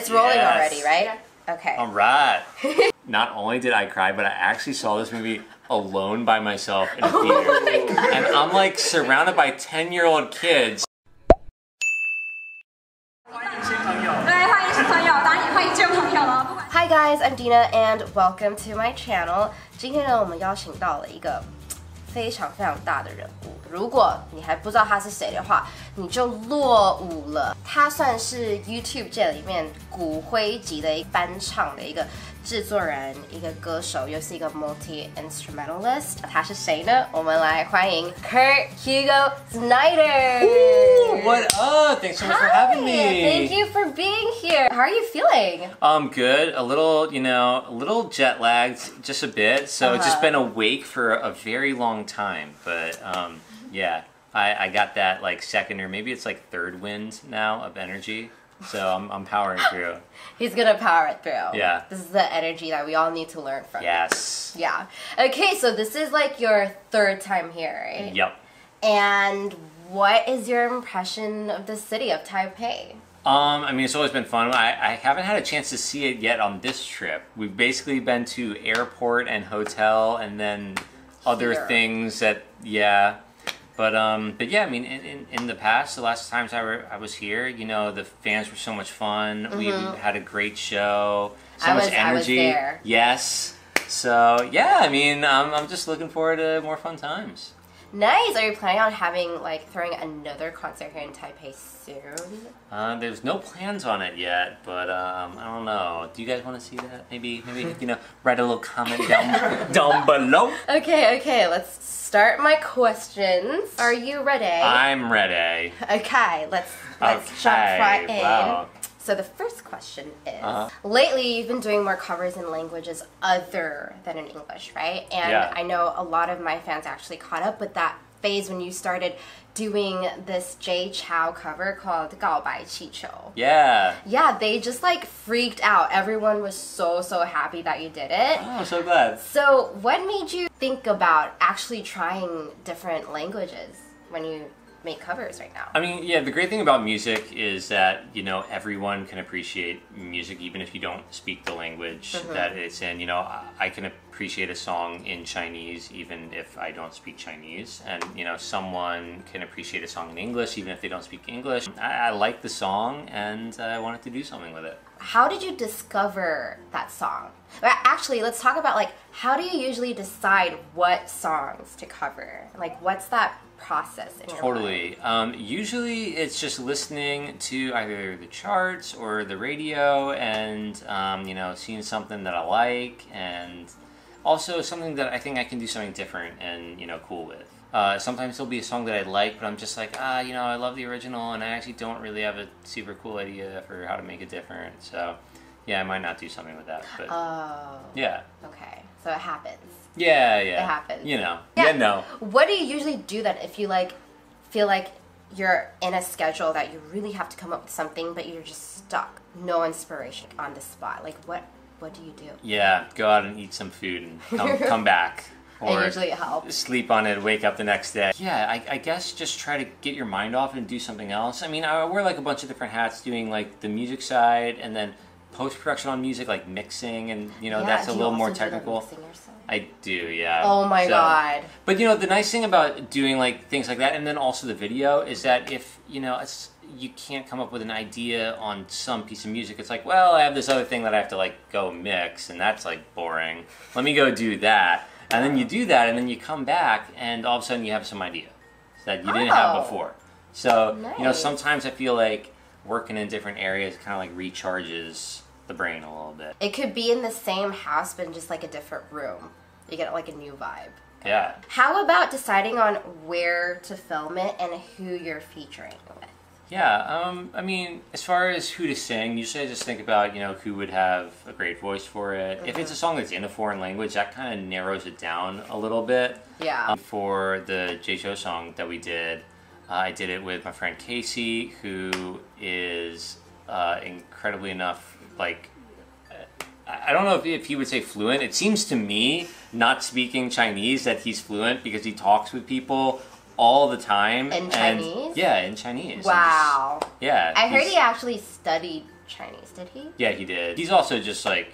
It's rolling already, right? Okay. All right. Not only did I cry, but I actually saw this movie alone by myself in a theater. And I'm like surrounded by 10-year-old kids. Hi guys, I'm Dena and welcome to my channel. 今天呢，我们邀请到了一个非常大的人物。如果你还不知道他是谁的话，你就落伍了。他算是 YouTube 界里面骨灰级的一翻唱的一个制作人，一个歌手，又是一个 multi-instrumentalist。他是谁呢？我们来欢迎 Kurt Snyder. Ooh, what up? Thanks so much for having me. Thank you for being here. How are you feeling? Good. A little, a little jet lagged, just a bit. So just been awake for a very long time. But yeah, I got that like second or maybe it's like third wind now of energy. So I'm powering through. He's gonna power it through. Yeah. This is the energy that we all need to learn from. Yes. Yeah. Okay, so this is like your third time here, right? Yep. And what is your impression of the city of Taipei? I mean, it's always been fun. I haven't had a chance to see it yet on this trip. We've basically been to airport and hotel and then other things that, yeah. But yeah, I mean, in the past, the last times I was here, the fans were so much fun. We had a great show, so much energy. I was there. Yes. So yeah, I mean, I'm just looking forward to more fun times. Nice. Are you planning on throwing another concert here in Taipei soon? There's no plans on it yet, but I don't know. Do you guys want to see that? Maybe write a little comment down below. Okay. Let's start my questions. Are you ready? I'm ready. Okay. Let's jump right in. Wow. So the first question is, lately you've been doing more covers in languages other than in English, right? And I know a lot of my fans actually caught up with that phase when you started doing this Jay Chou cover called 告白气球. Yeah. Yeah, they just like freaked out. Everyone was so happy that you did it. Oh, I'm so glad. So what made you think about actually trying different languages when you make covers right now? I mean, yeah, the great thing about music is that, everyone can appreciate music even if you don't speak the language that it's in. I can appreciate a song in Chinese even if I don't speak Chinese. And, someone can appreciate a song in English even if they don't speak English. I like the song and I wanted to do something with it. How did you discover that song? Actually, let's talk about how do you usually decide what songs to cover? What's that process in your mind? Usually it's just listening to either the charts or the radio and seeing something that I like and also something that I think I can do something different and cool with. Sometimes there'll be a song that I like, but I'm just like, I love the original and I actually don't really have a super cool idea for how to make it different. So yeah, I might not do something with that, but yeah. Okay, so it happens. Yeah. It happens. No. What do you usually do then if you feel like you're in a schedule that you really have to come up with something, but you're just stuck, no inspiration on the spot? What do you do? Yeah, go out and eat some food and come back. Or and usually it helps. Sleep on it, wake up the next day. Yeah, I guess just try to get your mind off and do something else. I mean, I wear a bunch of different hats doing the music side and then post-production on music, mixing and that's a little more technical. I do, yeah. Oh my god. But the nice thing about doing things like that and then also the video is that if you can't come up with an idea on some piece of music, it's well, I have this other thing that I have to go mix and that's boring. Let me go do that. And then you do that and then you come back and all of a sudden you have some idea that you didn't have before. So, nice. Sometimes I feel like working in different areas kind of recharges the brain a little bit. It could be in the same house but in just a different room. You get a new vibe. Yeah. How about deciding on where to film it and who you're featuring with? Yeah, I mean, as far as who to sing, usually I just think about, who would have a great voice for it. If it's a song that's in a foreign language, that kind of narrows it down a little bit. Yeah. For the Jay Chou song that we did, I did it with my friend Casey, who is incredibly enough, I don't know if he would say fluent. It seems to me, not speaking Chinese, that he's fluent because he talks with people all the time. In Chinese? Yeah, in Chinese. Wow. Yeah. I heard he actually studied Chinese, did he? Yeah, he did. He's also just like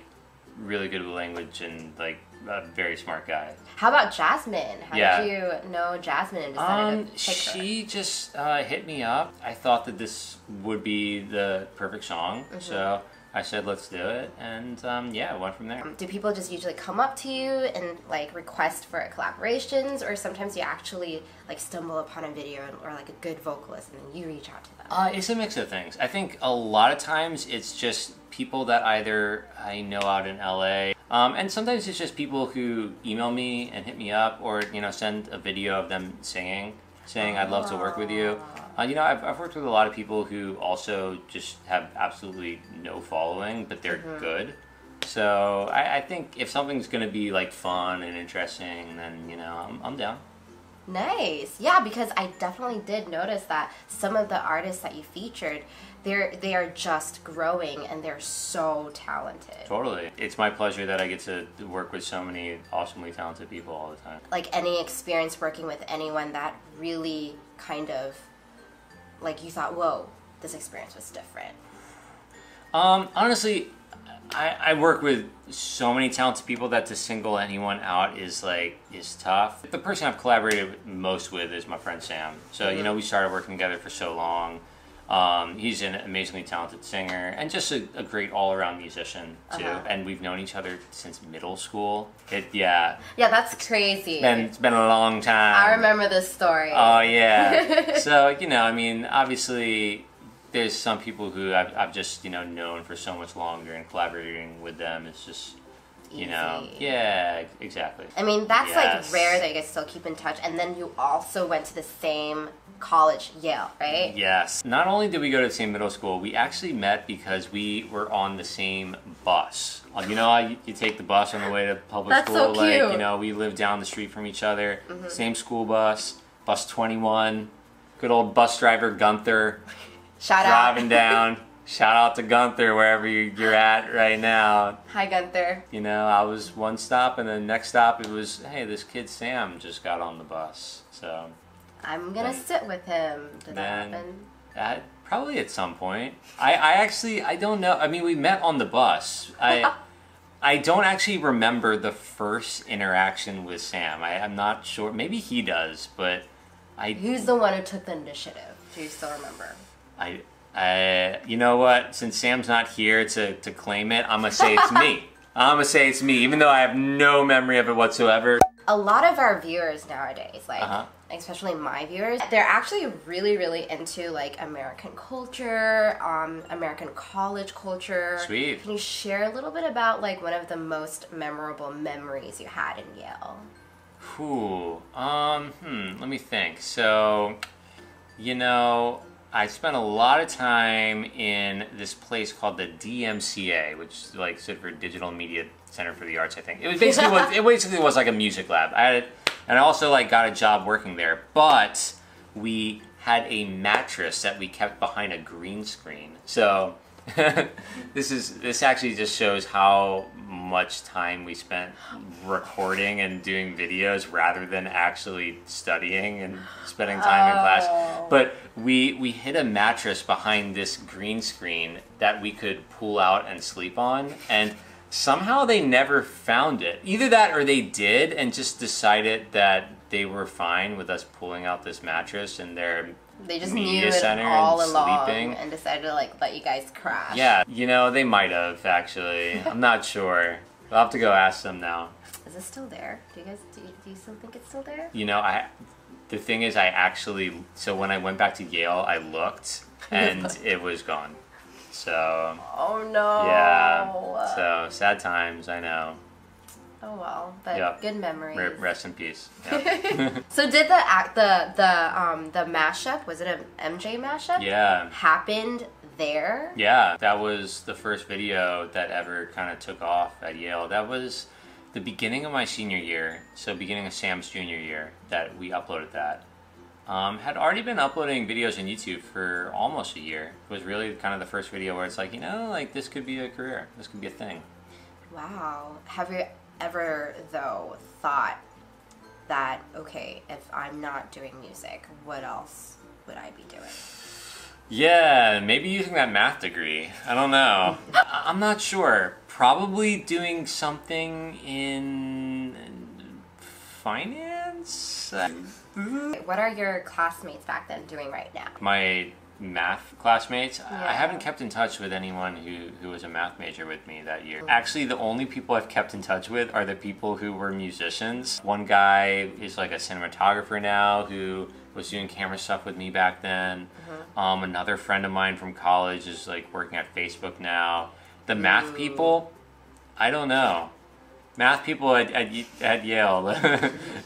really good with language and like a very smart guy. How about Jasmine? How did you know Jasmine and decided to pick her? She just hit me up. I thought that this would be the perfect song, so I said let's do it, and yeah, it went from there. Do people just usually come up to you and like request for collaborations, or sometimes you actually like stumble upon a video or like a good vocalist and then you reach out to them? It's a mix of things. I think a lot of times it's just people that either I know out in LA, and sometimes it's just people who email me and hit me up, or you know, send a video of them singing, saying I'd love to work with you. You know, I've worked with a lot of people who also just have absolutely no following, but they're good. So I think if something's going to be like fun and interesting, then you know, I'm down. Nice. Yeah, because I definitely did notice that some of the artists that you featured, they are just growing and they're so talented. Totally. It's my pleasure that I get to work with so many awesomely talented people all the time. Like any experience working with anyone that really kind of, like you thought, whoa, this experience was different? Honestly, I work with so many talented people that to single anyone out is tough. The person I've collaborated most with is my friend Sam. So, you know, we started working together for so long. He's an amazingly talented singer and just a great all-around musician too. And we've known each other since middle school. Yeah, that's crazy. It's been a long time. I remember this story. Oh yeah. So, you know, I mean, obviously there's some people who I've just, you know, known for so much longer, and collaborating with them is just, you know, yeah, exactly. I mean, that's like rare that you guys still keep in touch. And then you also went to the same college, Yale, right? Yes. Not only did we go to the same middle school, we actually met because we were on the same bus. You know how you take the bus on the way to public school? That's so cute. Like, you know, we lived down the street from each other. Same school bus, bus 21. Good old bus driver Gunther. Shout out. Driving down. Shout out to Gunther wherever you're at right now. Hi, Gunther. You know, I was one stop, and then next stop it was, hey, this kid Sam just got on the bus. So I'm gonna sit with him. Did that happen? Probably at some point. I don't know. I mean, we met on the bus. I don't actually remember the first interaction with Sam. I'm not sure. Maybe he does, but Who's the one who took the initiative? Do you still remember? You know what? Since Sam's not here to claim it, I'm gonna say it's me. I'm gonna say it's me, even though I have no memory of it whatsoever. A lot of our viewers nowadays, like especially my viewers, they're actually really, really into like American culture, American college culture. Sweet. Can you share a little bit about like one of the most memorable memories you had in Yale? Let me think. So, you know, I spent a lot of time in this place called the DMCA, which like stood for Digital Media Center for the Arts, I think. It was basically was like a music lab. And I also like got a job working there, but we had a mattress that we kept behind a green screen. So this actually just shows how much time we spent recording and doing videos rather than actually studying and spending time in class. But we hid a mattress behind this green screen that we could pull out and sleep on, and somehow they never found it. Either that or they did and just decided that they were fine with us pulling out this mattress in their They just media knew it center all and along sleeping. And decided to like let you guys crash. Yeah, you know, they might have actually. I'm not sure. I'll have to go ask them now. Is it still there? Do you still think it's still there? You know, the thing is, so when I went back to Yale, I looked and it was gone. So. Oh no. Yeah. So sad times, I know. Oh well, but good memories. Rest in peace. Yep. So did the mashup, was it an MJ mashup? Yeah. Happened there? Yeah, that was the first video that ever kind of took off at Yale. That was the beginning of my senior year, so beginning of Sam's junior year, that we uploaded that. Had already been uploading videos on YouTube for almost a year. It was really kind of the first video where it's like, you know, like this could be a career. This could be a thing. Wow. Have you ever, though, thought that, okay, if I'm not doing music, what else would I be doing? Yeah, maybe using that math degree. I don't know. I'm not sure. Probably doing something in finance? What are your classmates back then doing right now? My math classmates? Yeah. I haven't kept in touch with anyone who was a math major with me that year. Actually, the only people I've kept in touch with are the people who were musicians. One guy is like a cinematographer now who was doing camera stuff with me back then. Another friend of mine from college is like working at Facebook now. The math people, I don't know. Math people at Yale,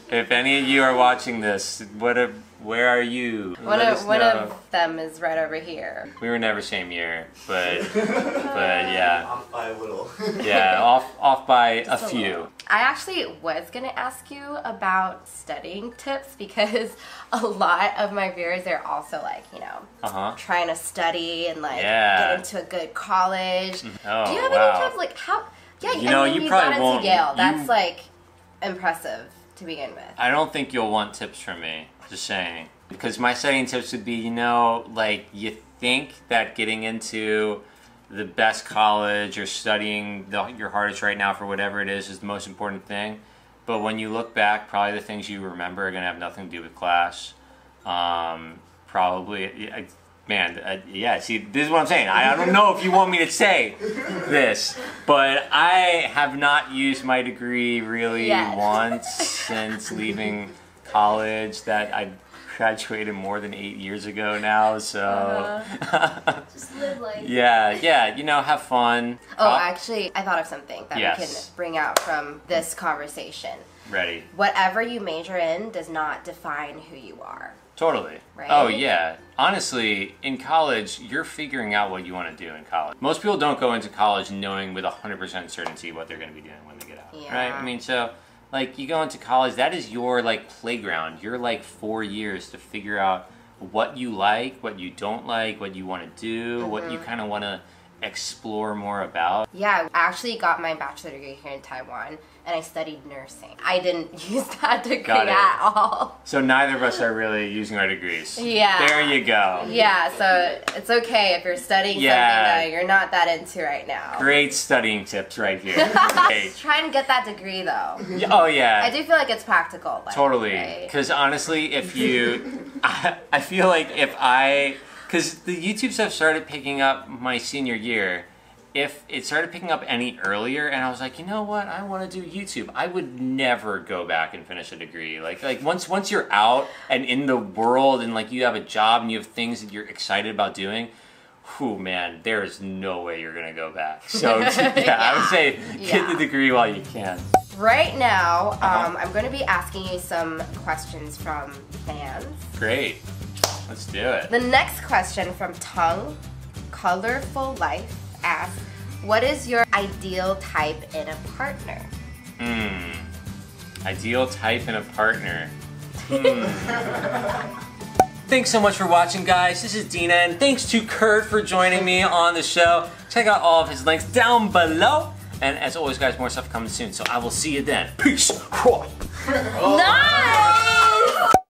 if any of you are watching this, where are you? One of them is right over here. We were never same year, but yeah. Off by a little. Yeah, off by a few. I actually was gonna ask you about studying tips because a lot of my viewers, they're also like, you know, trying to study and like get into a good college. Oh, do you have any tips? Like how? Yeah, you know, you probably won't. Into Yale. That's like impressive to begin with. I don't think you'll want tips from me. Just saying, because my studying tips would be, you know, like you think that getting into the best college or studying your hardest right now for whatever it is the most important thing. But when you look back, probably the things you remember are going to have nothing to do with class. Probably, yeah, see, this is what I'm saying. I don't know if you want me to say this, but I have not used my degree really once since leaving college. That I graduated more than 8 years ago now, so just live life. Yeah, you know, have fun. Oh, actually, I thought of something that we can Yes. bring out from this conversation. Ready. Whatever you major in does not define who you are. Totally. Right? Oh, yeah. Honestly, in college, you're figuring out what you want to do in college. Most people don't go into college knowing with 100% certainty what they're going to be doing when they get out. Yeah. Right? I mean, so, like, you go into college, that is your, like, playground. You're, like, 4 years to figure out what you like, what you don't like, what you want to do, what you kind of want to explore more about. Yeah, I actually got my bachelor degree here in Taiwan, and I studied nursing. I didn't use that degree at all. So neither of us are really using our degrees. Yeah. There you go. Yeah, so it's okay if you're studying something that you're not that into right now. Great studying tips right here. Hey. Try and get that degree though. Oh yeah. I do feel like it's practical. Like, Totally. Because honestly, if you, I feel like because the YouTube stuff started picking up my senior year. If it started picking up any earlier, and I was like, you know what, I want to do YouTube, I would never go back and finish a degree. Like once you're out and in the world, and like you have a job and you have things that you're excited about doing, whew, man, there is no way you're gonna go back. So yeah, I would say get the degree while you can. Right now, I'm going to be asking you some questions from fans. Great, let's do it. The next question from Tongue, Colorful Life, asks, what is your ideal type in a partner? Ideal type in a partner. Thanks so much for watching, guys. This is Dena, and thanks to Kurt for joining me on the show. Check out all of his links down below. And as always, guys, more stuff coming soon, so I will see you then. Peace. Nice!